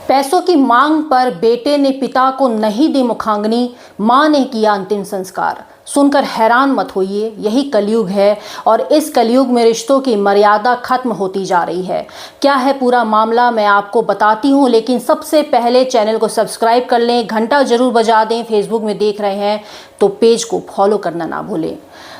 पैसों की मांग पर बेटे ने पिता को नहीं दी मुखाग्नि, मां ने किया अंतिम संस्कार। सुनकर हैरान मत होइए, यही कलयुग है और इस कलयुग में रिश्तों की मर्यादा खत्म होती जा रही है। क्या है पूरा मामला मैं आपको बताती हूँ, लेकिन सबसे पहले चैनल को सब्सक्राइब कर लें, घंटा जरूर बजा दें। फेसबुक में देख रहे हैं तो पेज को फॉलो करना ना भूलें।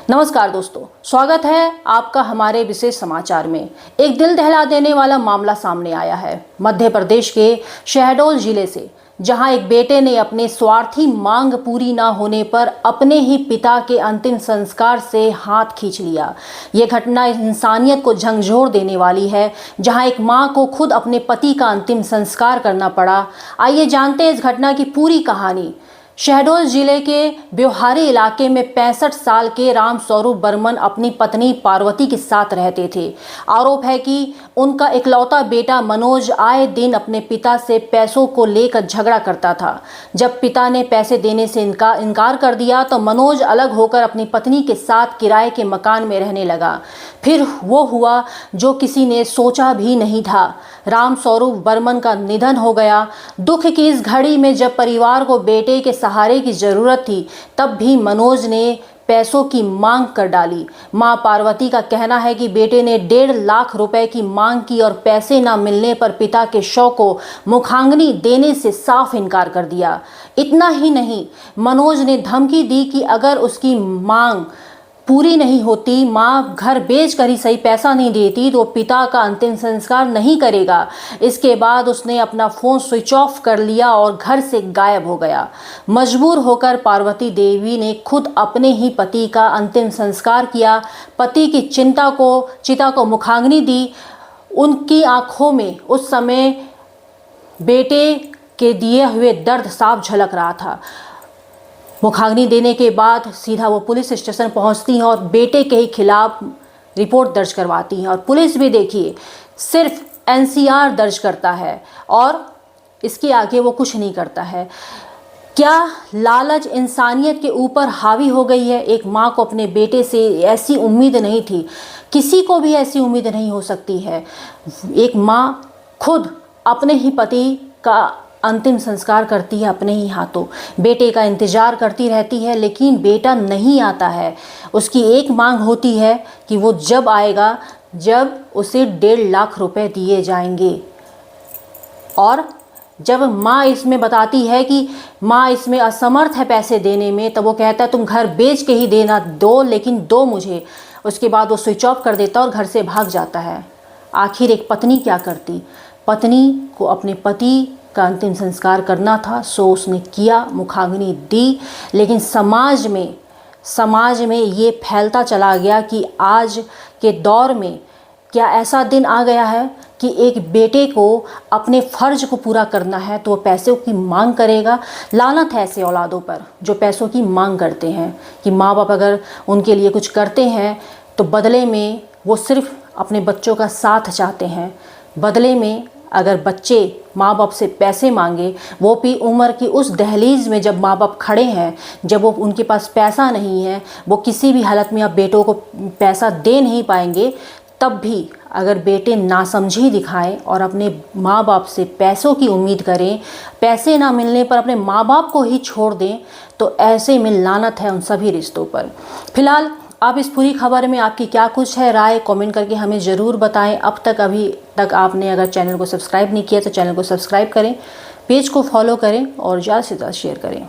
नमस्कार दोस्तों, स्वागत है आपका हमारे विशेष समाचार में। एक दिल दहला देने वाला मामला सामने आया है मध्य प्रदेश के शहडोल जिले से, जहां एक बेटे ने अपने स्वार्थी मांग पूरी ना होने पर अपने ही पिता के अंतिम संस्कार से हाथ खींच लिया। ये घटना इंसानियत को झंझोर देने वाली है, जहां एक मां को खुद अपने पति का अंतिम संस्कार करना पड़ा। आइए जानते हैं इस घटना की पूरी कहानी। शहडोल जिले के ब्योहारी इलाके में 65 साल के राम स्वरूप बर्मन अपनी पत्नी पार्वती के साथ रहते थे। आरोप है कि उनका इकलौता बेटा मनोज आए दिन अपने पिता से पैसों को लेकर झगड़ा करता था। जब पिता ने पैसे देने से इनकार कर दिया तो मनोज अलग होकर अपनी पत्नी के साथ किराए के मकान में रहने लगा। फिर वो हुआ जो किसी ने सोचा भी नहीं था। राम स्वरूप बर्मन का निधन हो गया। दुख की इस घड़ी में जब परिवार को बेटे के सहारे की जरूरत थी, तब भी मनोज ने पैसों की मांग कर डाली। मां पार्वती का कहना है कि बेटे ने 1.5 लाख रुपए की मांग की और पैसे न मिलने पर पिता के शव को मुखाग्नि देने से साफ इनकार कर दिया। इतना ही नहीं, मनोज ने धमकी दी कि अगर उसकी मांग पूरी नहीं होती, माँ घर बेच कर ही सही पैसा नहीं देती, तो पिता का अंतिम संस्कार नहीं करेगा। इसके बाद उसने अपना फ़ोन स्विच ऑफ कर लिया और घर से गायब हो गया। मजबूर होकर पार्वती देवी ने खुद अपने ही पति का अंतिम संस्कार किया। पति की चिता को मुखाग्नि दी। उनकी आंखों में उस समय बेटे के दिए हुए दर्द साफ झलक रहा था। मुखाग्नि देने के बाद सीधा वो पुलिस स्टेशन पहुंचती हैं और बेटे के ही खिलाफ रिपोर्ट दर्ज करवाती हैं। और पुलिस भी देखिए सिर्फ एनसीआर दर्ज करता है और इसके आगे वो कुछ नहीं करता है। क्या लालच इंसानियत के ऊपर हावी हो गई है? एक माँ को अपने बेटे से ऐसी उम्मीद नहीं थी, किसी को भी ऐसी उम्मीद नहीं हो सकती है। एक माँ खुद अपने ही पति का अंतिम संस्कार करती है अपने ही हाथों, बेटे का इंतज़ार करती रहती है, लेकिन बेटा नहीं आता है। उसकी एक मांग होती है कि वो जब आएगा जब उसे 1.5 लाख रुपए दिए जाएंगे। और जब माँ इसमें बताती है कि माँ इसमें असमर्थ है पैसे देने में, तब वो कहता है तुम घर बेच के ही देना, दो लेकिन दो मुझे। उसके बाद वो स्विच ऑफ कर देता और घर से भाग जाता है। आखिर एक पत्नी क्या करती? पत्नी को अपने पति का अंतिम संस्कार करना था, सो उसने किया, मुखाग्नि दी। लेकिन समाज में ये फैलता चला गया कि आज के दौर में क्या ऐसा दिन आ गया है कि एक बेटे को अपने फ़र्ज को पूरा करना है तो वो पैसों की मांग करेगा। लानत है ऐसे औलादों पर जो पैसों की मांग करते हैं कि माँ बाप अगर उनके लिए कुछ करते हैं तो बदले में वो सिर्फ अपने बच्चों का साथ चाहते हैं। बदले में अगर बच्चे माँ बाप से पैसे मांगे, वो भी उम्र की उस दहलीज में जब माँ बाप खड़े हैं, जब वो उनके पास पैसा नहीं है, वो किसी भी हालत में अब बेटों को पैसा दे नहीं पाएंगे, तब भी अगर बेटे नासमझी दिखाएं और अपने माँ बाप से पैसों की उम्मीद करें, पैसे ना मिलने पर अपने माँ बाप को ही छोड़ दें, तो ऐसे में लानत है उन सभी रिश्तों पर। फिलहाल आप इस पूरी खबर में आपकी क्या कुछ है राय, कमेंट करके हमें ज़रूर बताएं। अभी तक आपने अगर चैनल को सब्सक्राइब नहीं किया तो चैनल को सब्सक्राइब करें, पेज को फॉलो करें और ज़्यादा से ज़्यादा शेयर करें।